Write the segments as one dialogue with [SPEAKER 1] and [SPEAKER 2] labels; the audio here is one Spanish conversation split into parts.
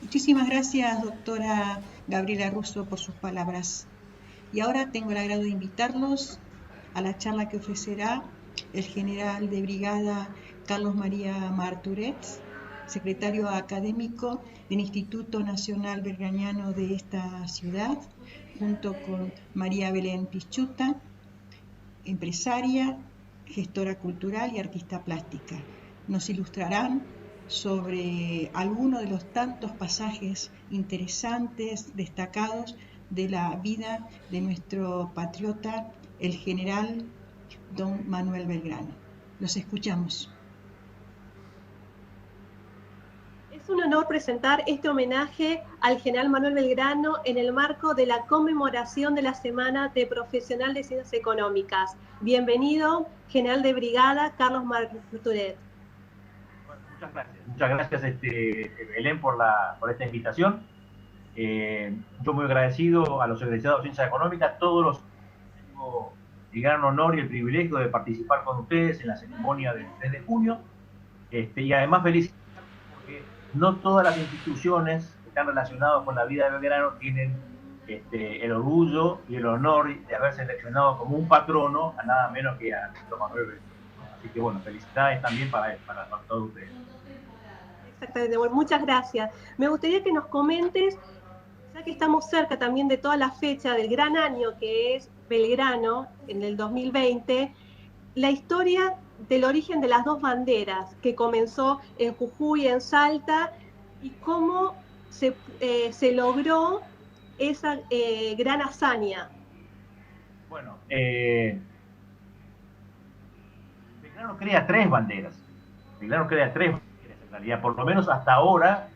[SPEAKER 1] Muchísimas gracias, doctora Gabriela Russo, por sus palabras. Y ahora tengo el agrado de invitarlos a la charla que ofrecerá el general de brigada Carlos María Marturets, secretario académico del Instituto Nacional Belgraniano de esta ciudad, junto con María Belén Pichuta, empresaria, gestora cultural y artista plástica. Nos ilustrarán sobre algunos de los tantos pasajes interesantes, destacados de la vida de nuestro patriota, el general don Manuel Belgrano. Los escuchamos.
[SPEAKER 2] Es un honor presentar este homenaje al general Manuel Belgrano en el marco de la conmemoración de la Semana de Profesional de Ciencias Económicas. Bienvenido, general de brigada Carlos Marturet.
[SPEAKER 3] Bueno, muchas gracias Belén por esta invitación. Yo muy agradecido a los egresados de Ciencias Económicas, todos los tengo el gran honor y el privilegio de participar con ustedes en la ceremonia del 3 de junio, y además feliz porque no todas las instituciones que están relacionadas con la vida de Belgrano tienen el orgullo y el honor de haber seleccionado como un patrono a nada menos que a nuestro Manuel Belgrano. Así que bueno, felicidades también para todos ustedes.
[SPEAKER 2] Exactamente, bueno, muchas gracias. Me gustaría que nos comentes, ya que estamos cerca también de toda la fecha del gran año que es Belgrano en el 2020, la historia del origen de las dos banderas que comenzó en Jujuy, en Salta, y cómo se logró esa gran hazaña.
[SPEAKER 3] Bueno, Belgrano crea tres banderas. Belgrano crea tres banderas en realidad, por lo menos hasta ahora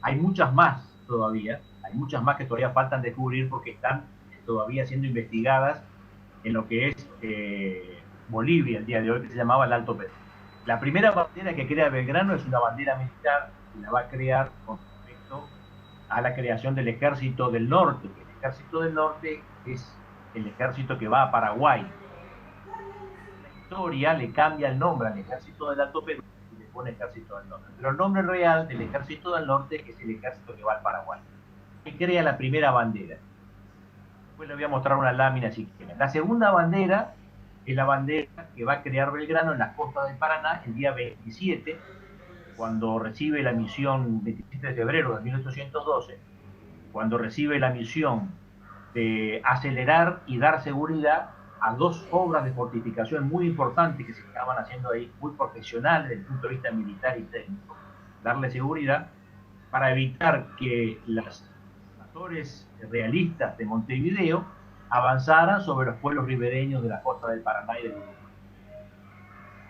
[SPEAKER 3] hay muchas más todavía, hay muchas más que todavía faltan descubrir porque están todavía siendo investigadas en lo que es Bolivia el día de hoy, que se llamaba el Alto Perú. La primera bandera que crea Belgrano es una bandera militar y la va a crear con respecto a la creación del Ejército del Norte, que el Ejército del Norte es el ejército que va a Paraguay. La historia le cambia el nombre al Ejército del Alto Perú y le pone Ejército del Norte. Pero el nombre real del Ejército del Norte es el ejército que va al Paraguay. Que crea la primera bandera. Después le voy a mostrar una lámina si quieren. La segunda bandera es la bandera que va a crear Belgrano en las costas del Paraná el día 27, cuando recibe la misión, 27 de febrero de 1812, cuando recibe la misión de acelerar y dar seguridad a dos obras de fortificación muy importantes que se estaban haciendo ahí, muy profesionales desde el punto de vista militar y técnico, darle seguridad para evitar que los actores realistas de Montevideo avanzaran sobre los pueblos ribereños de la costa del Paraná y del Uruguay.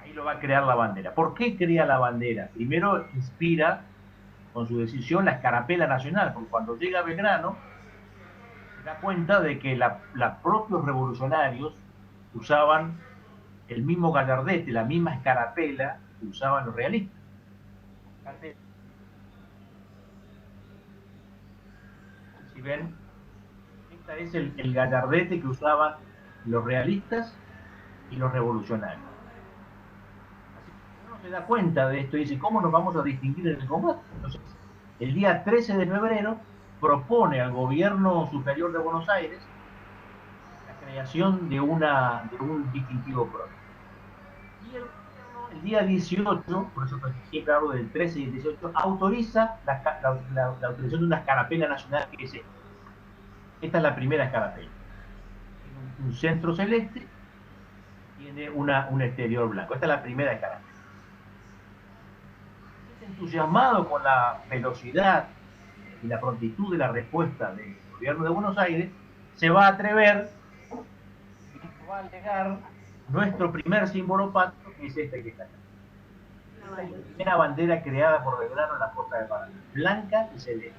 [SPEAKER 3] Ahí lo va a crear la bandera. ¿Por qué crea la bandera? Primero inspira con su decisión la escarapela nacional, porque cuando llega Belgrano se da cuenta de que los propios revolucionarios usaban el mismo gallardete, la misma escarapela que usaban los realistas. Si ven, este es el gallardete que usaban los realistas y los revolucionarios. Así que uno se da cuenta de esto y dice, ¿cómo nos vamos a distinguir en el combate? Entonces, el día 13 de febrero propone al gobierno superior de Buenos Aires la creación de un distintivo propio. Y el día 18, por eso siempre hablo del 13 y el 18, autoriza la utilización de una escarapela nacional que es esta. Esta es la primera escarapela. Tiene un centro celeste, tiene un exterior blanco. Esta es la primera escarapela. Entusiasmado con la velocidad y la prontitud de la respuesta del gobierno de Buenos Aires, se va a atrever y va a alegar nuestro primer símbolo patrio, que es este que está acá. Es la primera bandera creada por Belgrano en la costa de Paraná, blanca y celeste.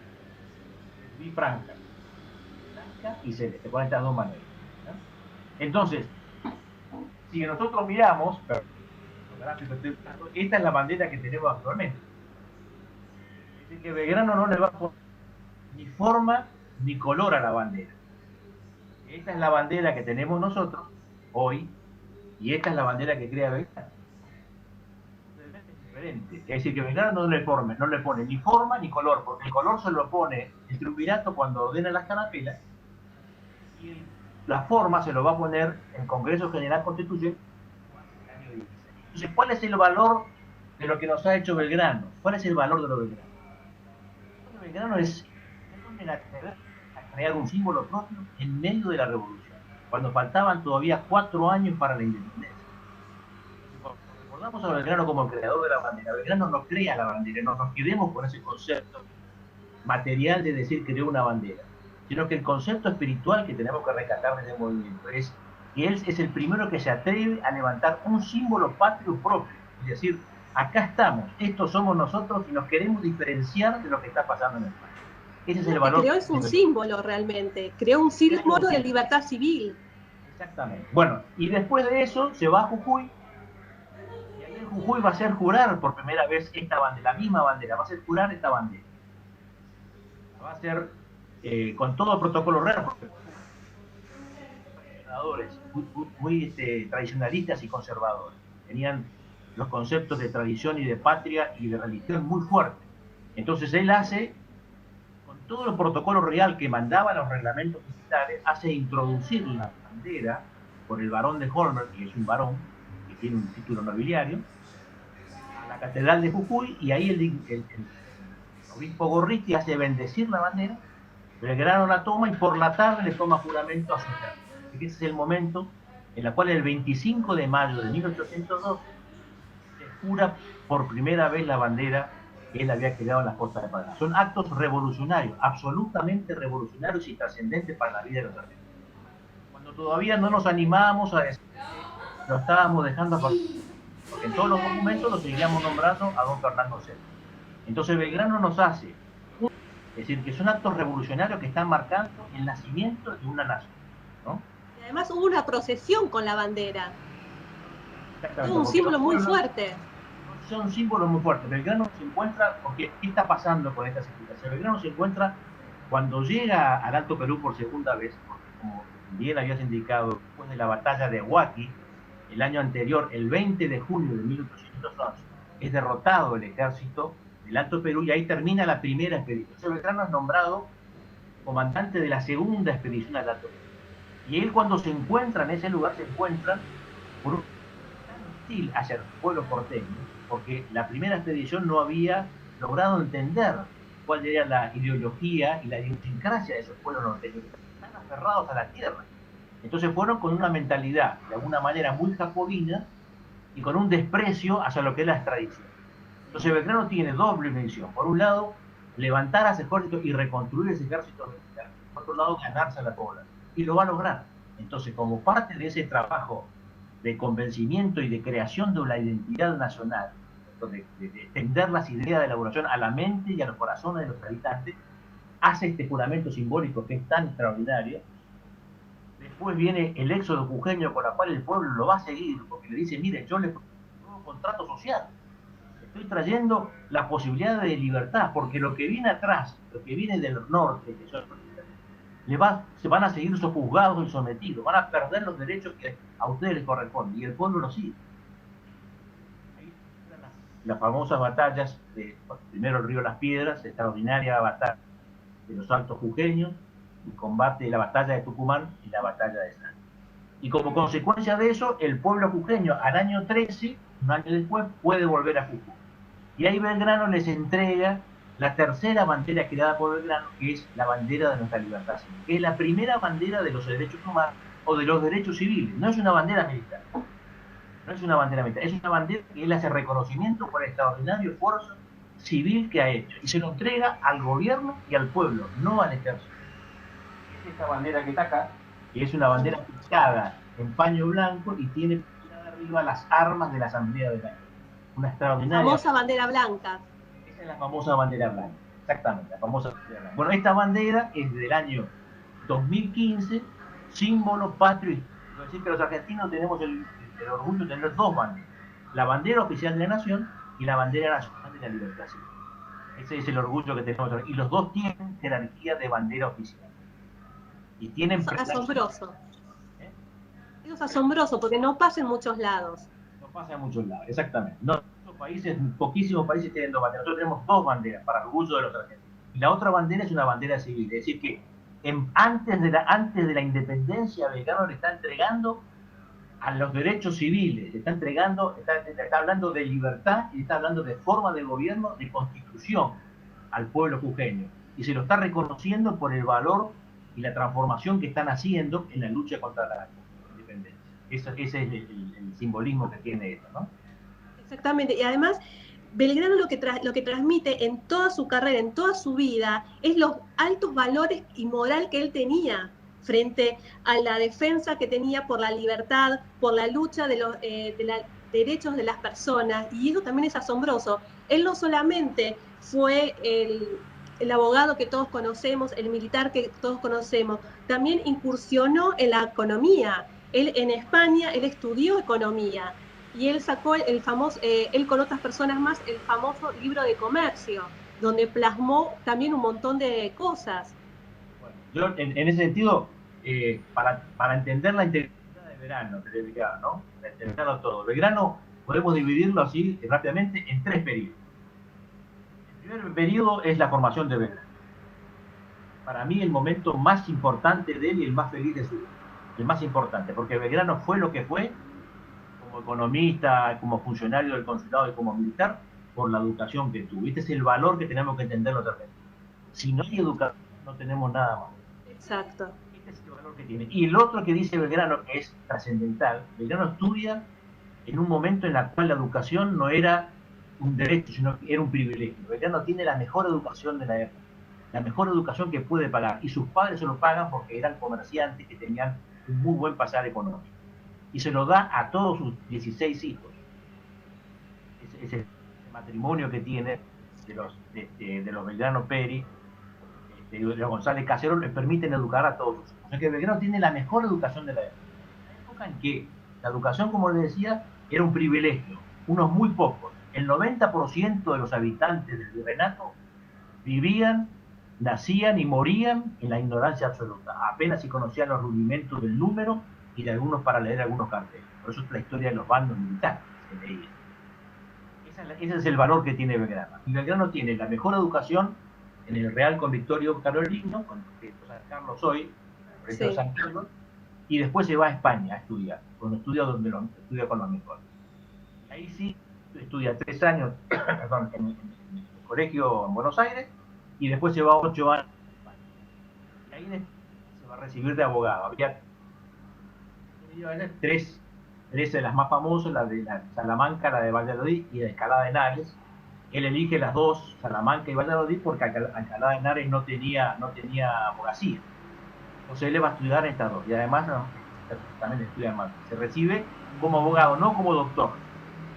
[SPEAKER 3] Bifranca. Blanca y celeste, con estas dos maneras. Entonces, si nosotros miramos, esta es la bandera que tenemos actualmente. Es decir, que Belgrano no le va a poner ni forma ni color a la bandera. Esta es la bandera que tenemos nosotros hoy y esta es la bandera que crea Belgrano. diferente. Es decir, que Belgrano no le pone ni forma ni color, porque el color se lo pone el triunvirato cuando ordena las carapelas, y la forma se lo va a poner el Congreso General Constituyente en el año 16. Entonces, ¿cuál es el valor de lo que nos ha hecho Belgrano? ¿Cuál es el valor de lo Belgrano? Belgrano es a crear un símbolo propio en medio de la revolución, cuando faltaban todavía 4 años para la independencia. Recordamos a Belgrano como el creador de la bandera. Belgrano no crea la bandera, no nos quedemos con ese concepto material de decir creó una bandera, sino que el concepto espiritual que tenemos que rescatar de ese movimiento es que él es el primero que se atreve a levantar un símbolo patrio propio y decir, acá estamos, estos somos nosotros y nos queremos diferenciar de lo que está pasando en el país. Ese es el valor.
[SPEAKER 2] Creó es un símbolo realmente, creó un símbolo de libertad civil.
[SPEAKER 3] Exactamente. Bueno, y después de eso se va a Jujuy, y ahí en Jujuy va a hacer jurar por primera vez esta bandera, la misma bandera, va a hacer jurar esta bandera. Va a ser con todo el protocolo real, porque muy tradicionalistas y conservadores. Tenían los conceptos de tradición y de patria y de religión muy fuertes. Entonces él hace, con todo el protocolo real que mandaban los reglamentos militares, hace introducir la bandera por el barón de Holmer, que es un barón que tiene un título nobiliario, a la catedral de Jujuy, y ahí el obispo Gorriti hace bendecir la bandera. Belgrano la toma y por la tarde le toma juramento a su ejército. Así que ese es el momento en el cual el 25 de mayo de 1802 se jura por primera vez la bandera que él había creado en las costas de Paraná. Son actos revolucionarios, absolutamente revolucionarios y trascendentes para la vida de los argentinos. Cuando todavía no nos animábamos a decir que lo estábamos dejando a partir, porque en todos los documentos lo seguíamos nombrando a don Fernando VII. Entonces Belgrano nos hace, es decir, que son actos revolucionarios que están marcando el nacimiento de una nación, ¿no?
[SPEAKER 2] Y además hubo una procesión con la bandera. Es un símbolo muy fuerte.
[SPEAKER 3] Son símbolos muy fuertes. Belgrano se encuentra, porque ¿qué está pasando con esta situación? Belgrano se encuentra cuando llega al Alto Perú por segunda vez, porque como bien habías indicado, después de la batalla de Huaqui, el año anterior, el 20 de junio de 1811, es derrotado el ejército del Alto Perú y ahí termina la primera expedición. Belgrano es nombrado comandante de la segunda expedición al Alto Perú. Y él cuando se encuentra en ese lugar, se encuentra por un hostil hacia el pueblo porteño, porque la primera expedición no había logrado entender cuál era la ideología y la idiosincrasia de esos pueblos norteños, que están aferrados a la tierra. Entonces fueron con una mentalidad, de alguna manera, muy jacobina y con un desprecio hacia lo que es la tradición. Entonces Belgrano tiene doble misión. Por un lado, levantar a ese ejército y reconstruir ese ejército militar. Por otro lado, ganarse a la población. Y lo va a lograr. Entonces, como parte de ese trabajo de convencimiento y de creación de una identidad nacional, de extender las ideas de elaboración a la mente y a los corazones de los habitantes, hace este juramento simbólico que es tan extraordinario. Después viene el éxodo jujeño con la cual el pueblo lo va a seguir, porque le dice, mire, yo le propongo un contrato social. Estoy trayendo la posibilidad de libertad, porque lo que viene atrás, lo que viene del norte, que son, se van a seguir sojuzgados y sometidos, van a perder los derechos que a ustedes les corresponden, y el pueblo lo sigue. Ahí están las famosas batallas, primero el río Las Piedras, extraordinaria batalla de los Altos Jujeños, el combate de la batalla de Tucumán y la batalla de Salta. Y como consecuencia de eso, el pueblo jujeño al año 13, un año después, puede volver a Jujuy. Y ahí Belgrano les entrega la tercera bandera creada por Belgrano, que es la bandera de nuestra libertad civil, que es la primera bandera de los derechos humanos o de los derechos civiles. No es una bandera militar, no es una bandera militar, es una bandera que él hace reconocimiento por el extraordinario esfuerzo civil que ha hecho y se lo entrega al gobierno y al pueblo, no al ejército. Es esta bandera que está acá, que es una bandera picada en paño blanco y tiene arriba las armas de la Asamblea de Belgrano. Una extraordinaria.
[SPEAKER 2] La famosa bandera blanca.
[SPEAKER 3] Esa es la famosa bandera blanca, exactamente, la famosa bandera blanca. Bueno, esta bandera es del año 2015, símbolo patrio. Es decir, que los argentinos tenemos el orgullo de tener dos banderas: la bandera oficial de la nación y la bandera nacional de la libertad civil. Ese es el orgullo que tenemos. Y los dos tienen jerarquía de bandera oficial. Y tienen.
[SPEAKER 2] Eso es asombroso. Eso es asombroso porque no pasa en muchos lados.
[SPEAKER 3] No pasa en muchos lados, exactamente. No poquísimos países tienen dos banderas. Nosotros tenemos dos banderas para el orgullo de los argentinos. Y la otra bandera es una bandera civil. Es decir, que antes de la independencia, Belgrano le está entregando a los derechos civiles, le está entregando, está hablando de libertad y está hablando de forma de gobierno, de constitución al pueblo jujeño. Y se lo está reconociendo por el valor y la transformación que están haciendo en la lucha contra la independencia. Ese es el simbolismo que tiene esto, ¿no?
[SPEAKER 2] Exactamente, y además Belgrano lo que transmite en toda su carrera, en toda su vida, es los altos valores y moral que él tenía frente a la defensa que tenía por la libertad, por la lucha de los derechos de las personas, y eso también es asombroso. Él no solamente fue el abogado que todos conocemos, el militar que todos conocemos, también incursionó en la economía. Él en España, él estudió economía, y él sacó el famoso, él con otras personas más, el famoso libro de comercio, donde plasmó también un montón de cosas.
[SPEAKER 3] Bueno, yo en ese sentido, para entender la integridad de Belgrano, ¿no? Para entenderlo todo. Belgrano podemos dividirlo así rápidamente en tres periodos. El primer periodo es la formación de Belgrano. Para mí el momento más importante de él y el más feliz de su vida. El más importante, porque Belgrano fue lo que fue como economista, como funcionario del consulado y como militar, por la educación que tuvo. Este es el valor que tenemos que entender los argentinos. Si no hay educación, no tenemos nada más.
[SPEAKER 2] Exacto.
[SPEAKER 3] Este es el valor que tiene. Y el otro que dice Belgrano, que es trascendental, Belgrano estudia en un momento en el cual la educación no era un derecho, sino que era un privilegio. Belgrano tiene la mejor educación de la época, la mejor educación que puede pagar, y sus padres se lo pagan porque eran comerciantes que tenían un muy buen pasar económico. Y se lo da a todos sus 16 hijos. Ese matrimonio que tiene de los Belgrano Peri, de los González Casero, les permiten educar a todos sus hijos. O sea que Belgrano tiene la mejor educación de la época. La época en que la educación, como les decía, era un privilegio, unos muy pocos. El 90% de los habitantes del virreinato vivían, nacían y morían en la ignorancia absoluta. Apenas si conocían los rudimentos del número y de algunos para leer algunos carteles. Por eso es la historia de los bandos militares que se leían. Ese es el valor que tiene Belgrano. Y Belgrano tiene la mejor educación en el Real Convictorio Carolino, con San Carlos hoy, sí. San Carlos, y después se va a España a estudiar, cuando estudia con los mejores. Ahí sí estudia 3 años perdón, en el colegio en Buenos Aires, y después se va 8 años a España. Y ahí se va a recibir de abogado. Había tres de las más famosas, la de Salamanca, la de Valladolid y la de Alcalá de Henares. Él elige las dos, Salamanca y Valladolid, porque Alcalá de Henares no tenía abogacía. Entonces él va a estudiar estas dos, y además también estudia más. Se recibe como abogado, no como doctor,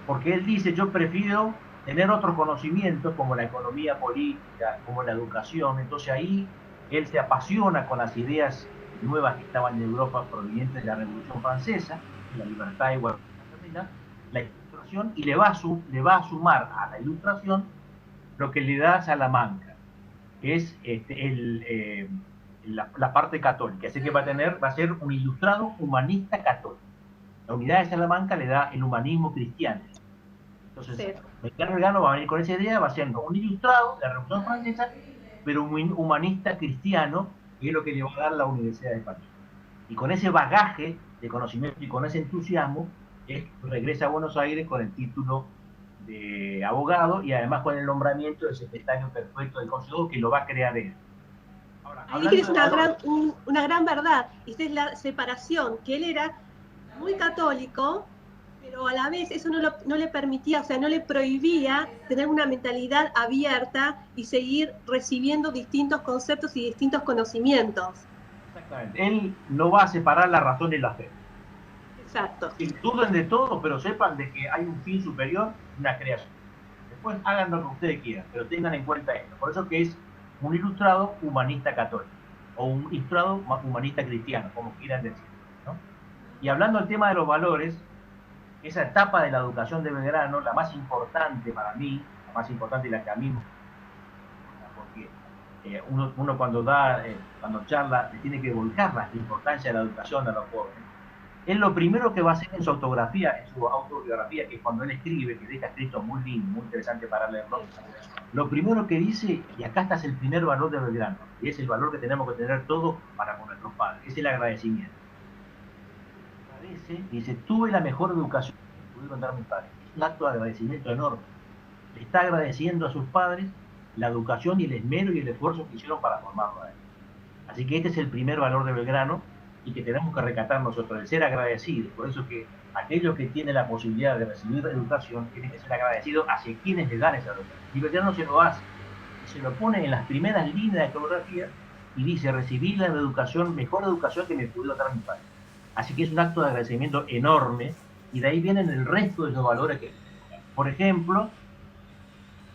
[SPEAKER 3] porque él dice: yo prefiero tener otros conocimientos como la economía política, como la educación. Entonces ahí él se apasiona con las ideas nuevas que estaban en Europa provenientes de la Revolución Francesa, la libertad, igualdad, la ilustración, y le va a sumar a la ilustración lo que le da Salamanca, que es la parte católica. Así que va a ser un ilustrado humanista católico. La unidad de Salamanca le da el humanismo cristiano. Entonces, Belgrano va a venir con esa idea, va siendo un ilustrado de la Revolución Francesa, pero un humanista cristiano, que es lo que le va a dar la Universidad de España. Y con ese bagaje de conocimiento y con ese entusiasmo, él regresa a Buenos Aires con el título de abogado y además con el nombramiento de secretario perpetuo del Consejo, que lo va a crear él.
[SPEAKER 2] Ahora, ahí tienes una gran verdad, y esta es la separación, que él era muy católico, pero a la vez eso no le permitía, o sea, no le prohibía tener una mentalidad abierta y seguir recibiendo distintos conceptos y distintos conocimientos.
[SPEAKER 3] Exactamente. Él no va a separar la razón y la fe.
[SPEAKER 2] Exacto.
[SPEAKER 3] Duden de todo, pero sepan de que hay un fin superior, una creación. Después hagan lo que ustedes quieran, pero tengan en cuenta esto. Por eso que es un ilustrado humanista católico, o un ilustrado humanista cristiano, como quieran decir, ¿no? Y hablando del tema de los valores, esa etapa de la educación de Belgrano, la más importante para mí, la más importante y la que a mí, porque uno cuando charla, le tiene que volcar la importancia de la educación a los jóvenes, él lo primero que va a hacer en su autobiografía, que es cuando él escribe, que deja escrito muy lindo, muy interesante para leerlo, lo primero que dice, y acá está el primer valor de Belgrano, y es el valor que tenemos que tener todos para con nuestros padres, es el agradecimiento. Agradece, dice, tuve la mejor educación que pudieron dar mis padres. Es un acto de agradecimiento enorme. Le está agradeciendo a sus padres la educación y el esmero y el esfuerzo que hicieron para formarlo a él. Así que este es el primer valor de Belgrano y que tenemos que recatar nosotros, el ser agradecidos. Por eso que aquellos que tienen la posibilidad de recibir educación tienen que ser agradecidos hacia quienes les dan esa educación. Y Belgrano se lo hace, se lo pone en las primeras líneas de autobiografía y dice, recibí la educación, mejor educación que me pudieron dar mis padres. Así que es un acto de agradecimiento enorme y de ahí vienen el resto de los valores que... Por ejemplo,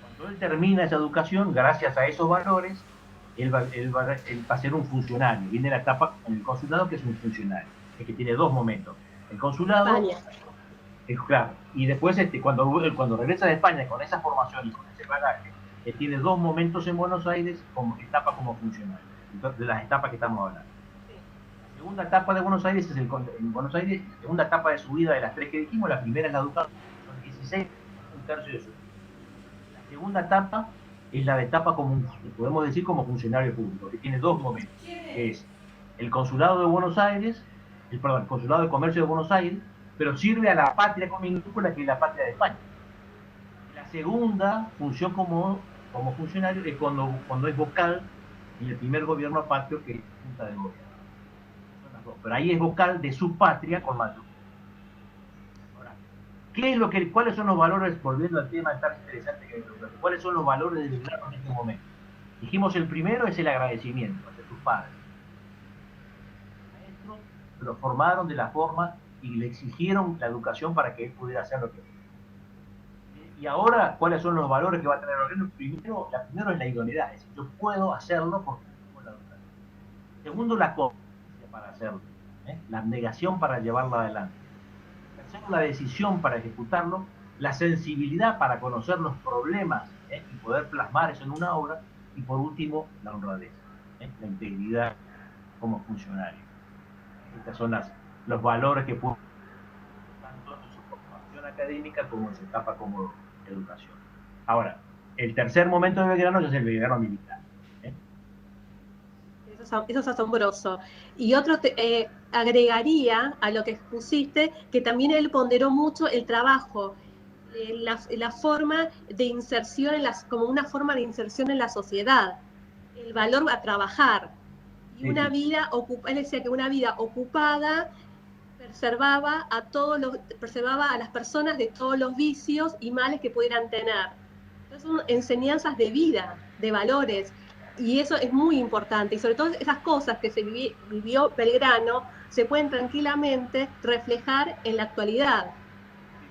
[SPEAKER 3] cuando él termina esa educación, gracias a esos valores, él va a ser un funcionario. Viene la etapa en el consulado que es un funcionario, es que tiene dos momentos. El consulado, claro, y después cuando regresa de España con esa formación y con ese bagaje, tiene dos momentos en Buenos Aires como etapa como funcionario, de las etapas que estamos hablando. La segunda etapa de Buenos Aires es en Buenos Aires, la segunda etapa de su vida de las tres que dijimos, la primera es la educación, son 16, un tercio de su vida. La segunda etapa es la de etapa como, podemos decir, como funcionario público, que tiene dos momentos, que es el consulado de Buenos Aires, el consulado de comercio de Buenos Aires, pero sirve a la patria con minúscula, que es la patria de España. La segunda función como funcionario es cuando es vocal en el primer gobierno patrio, que es la Junta de Gobierno. Pero ahí es vocal de su patria con mayúscula. ¿Cuáles son los valores, volviendo al tema tan interesante que cuáles son los valores de Belgrano en este momento? Dijimos, el primero es el agradecimiento hacia sus padres. Los maestros lo formaron de la forma y le exigieron la educación para que él pudiera hacer lo que hizo. Y ahora, ¿cuáles son los valores que va a tener Belgrano? Primero es la idoneidad, es decir, yo puedo hacerlo porque tengo la educación. Segundo, la conciencia para hacerlo, la abnegación para llevarlo adelante. Tercero, la decisión para ejecutarlo, la sensibilidad para conocer los problemas y poder plasmar eso en una obra, y por último, la honradez, la integridad como funcionario. Estos son los valores que pueden tanto en su formación académica como en su etapa como educación. Ahora, el tercer momento de Belgrano es el Belgrano militar.
[SPEAKER 2] Eso es asombroso. Y otro agregaría a lo que expusiste que también él ponderó mucho el trabajo, la forma de inserción como una forma de inserción en la sociedad, el valor a trabajar. Y una vida él decía que una vida ocupada preservaba a las personas de todos los vicios y males que pudieran tener. Entonces son enseñanzas de vida, de valores. Y eso es muy importante, y sobre todo esas cosas que se vivió Belgrano se pueden tranquilamente reflejar en la actualidad.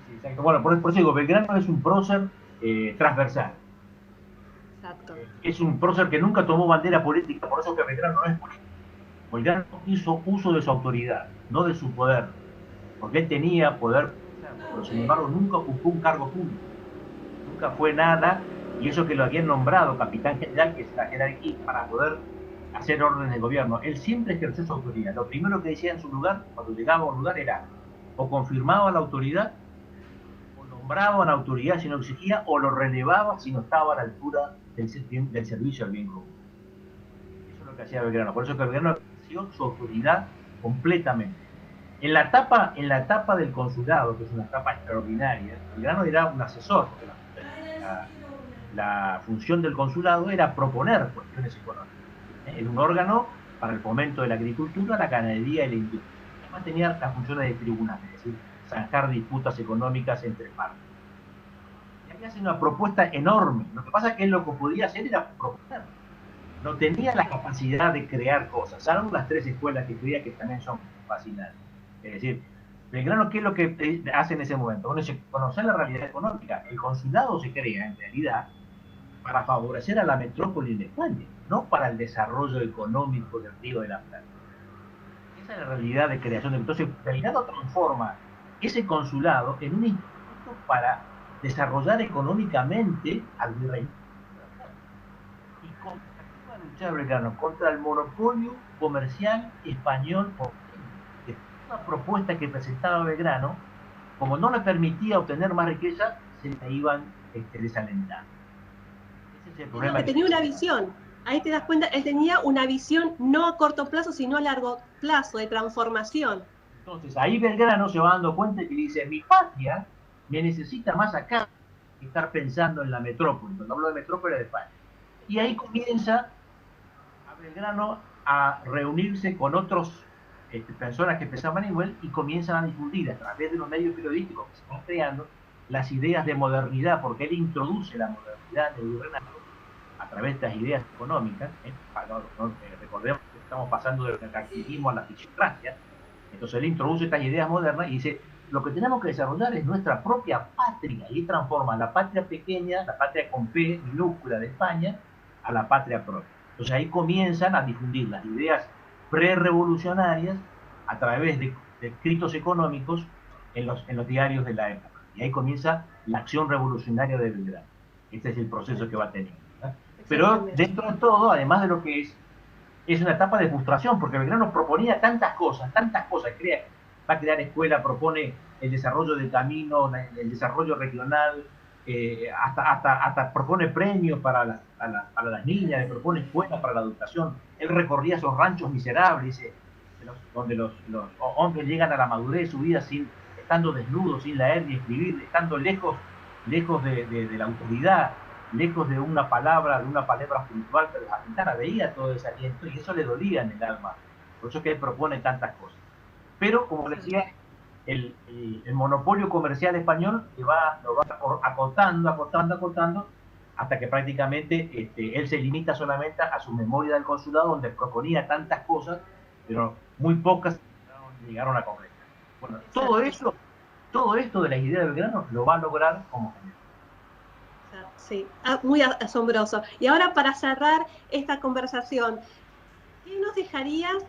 [SPEAKER 3] Sí, exacto. Bueno, por eso digo, Belgrano es un prócer transversal.
[SPEAKER 2] Exacto.
[SPEAKER 3] Es un prócer que nunca tomó bandera política, por eso que Belgrano no es político. Belgrano hizo uso de su autoridad, no de su poder, porque él tenía poder, pero sin embargo nunca ocupó un cargo público, nunca fue nada. Y eso que lo habían nombrado capitán general, que es la jerarquía, para poder hacer órdenes de gobierno. Él siempre ejerció su autoridad. Lo primero que decía en su lugar, cuando llegaba a un lugar, era o confirmaba la autoridad, o nombraba a la autoridad si no exigía, o lo relevaba si no estaba a la altura del servicio al bien común. Eso es lo que hacía Belgrano. Por eso que Belgrano ejerció su autoridad completamente. En la etapa del consulado, que es una etapa extraordinaria, Belgrano era un asesor, porque la función del consulado era proponer cuestiones económicas. Era un órgano para el fomento de la agricultura, la ganadería y la industria. Además tenía las funciones de tribunal, es decir, zanjar disputas económicas entre partes. Y había sido una propuesta enorme. Lo que pasa es que él lo que podía hacer era proponer. No tenía la capacidad de crear cosas, salvo las tres escuelas que creía que también son fascinantes. Es decir, Belgrano, ¿qué es lo que hace en ese momento? Bueno, conocer la realidad económica. El consulado se crea, en realidad, para favorecer a la metrópoli de España, no para el desarrollo económico del Río de la Plata. Esa es la realidad de creación. Entonces, Belgrano transforma ese consulado en un instituto para desarrollar económicamente al virreinato. ¿Y contra qué va a luchar Belgrano? Contra el monopolio comercial español. la propuesta que presentaba Belgrano, como no le permitía obtener más riqueza, se la iban desalentando. Ese es el problema.
[SPEAKER 2] Que tenía una visión. Ahí te das cuenta, él tenía una visión no a corto plazo, sino a largo plazo, de transformación.
[SPEAKER 3] Entonces, ahí Belgrano se va dando cuenta y dice, mi patria me necesita más acá que estar pensando en la metrópoli. Cuando hablo de metrópoli, de España. Y ahí comienza a Belgrano a reunirse con otros personas que pensaban igual y comienzan a difundir a través de los medios periodísticos que se van creando las ideas de modernidad, porque él introduce la modernidad en el virreinato a través de las ideas económicas. Recordemos que estamos pasando del mercantilismo a la fisiocracia. Entonces él introduce estas ideas modernas y dice, lo que tenemos que desarrollar es nuestra propia patria, y transforma la patria pequeña, la patria con P minúscula de España, a la patria propia. Entonces ahí comienzan a difundir las ideas pre-revolucionarias a través de escritos económicos en los diarios de la época. Y ahí comienza la acción revolucionaria de Belgrano. Este es el proceso que va teniendo. Pero dentro de todo, además de lo que es una etapa de frustración, porque Belgrano proponía tantas cosas, va a crear escuela, propone el desarrollo del camino, el desarrollo regional, hasta propone premios para las niñas, le propone escuelas para la educación. Él recorría esos ranchos miserables, donde los hombres llegan a la madurez de su vida estando desnudos, sin leer ni escribir, estando lejos de la autoridad, lejos de una palabra espiritual que los alentara. Veía todo ese aliento y eso le dolía en el alma. Por eso es que él propone tantas cosas. Pero, como decía, el monopolio comercial español lo va acotando, hasta que prácticamente él se limita solamente a su memoria del consulado, donde proponía tantas cosas, pero muy pocas llegaron a concretar. Bueno, todo esto de la idea de Belgrano lo va a lograr como general.
[SPEAKER 2] Sí, muy asombroso. Y ahora, para cerrar esta conversación, ¿qué nos dejarías,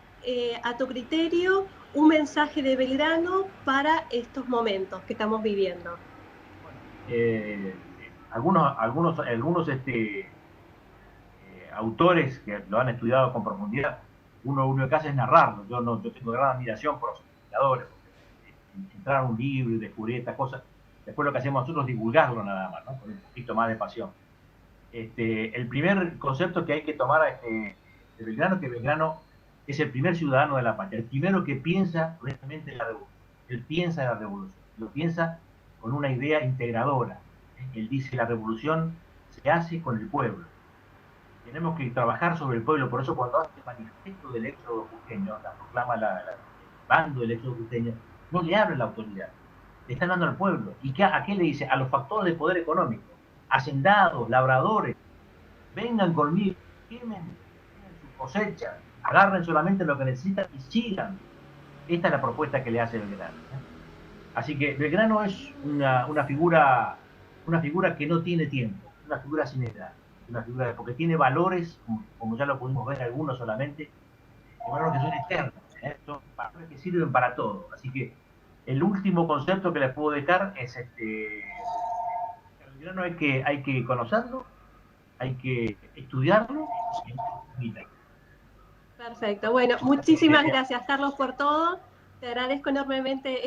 [SPEAKER 2] a tu criterio, un mensaje de Belgrano para estos momentos que estamos viviendo?
[SPEAKER 3] Algunos autores que lo han estudiado con profundidad, uno que hace es narrarlo. Yo tengo gran admiración por los investigadores, porque entrar a un libro y descubrir estas cosas. Después lo que hacemos nosotros es divulgarlo nada más, ¿no? Con un poquito más de pasión. El primer concepto que hay que tomar de Belgrano, que Belgrano es el primer ciudadano de la patria, el primero que piensa realmente en la revolución. Él piensa en la revolución, lo piensa con una idea integradora. Él dice, la revolución se hace con el pueblo. Tenemos que trabajar sobre el pueblo, por eso cuando hace el manifiesto del éxodo cusqueño, la proclama el bando del éxodo cusqueño, no le abre la autoridad. Le están dando al pueblo. ¿Y a qué le dice? A los factores de poder económico, hacendados, labradores, vengan conmigo, quemen su cosecha, agarren solamente lo que necesitan y sigan. Esta es la propuesta que le hace Belgrano. Así que Belgrano es una figura que no tiene tiempo, una figura sin edad, porque tiene valores, como ya lo pudimos ver algunos solamente, valores que son eternos, son valores que sirven para todo. Así que el último concepto que les puedo dejar es Belgrano hay que conocerlo, hay que estudiarlo y imitarlo.
[SPEAKER 2] Perfecto. Bueno, muchísimas gracias, Carlos, por todo. Te agradezco enormemente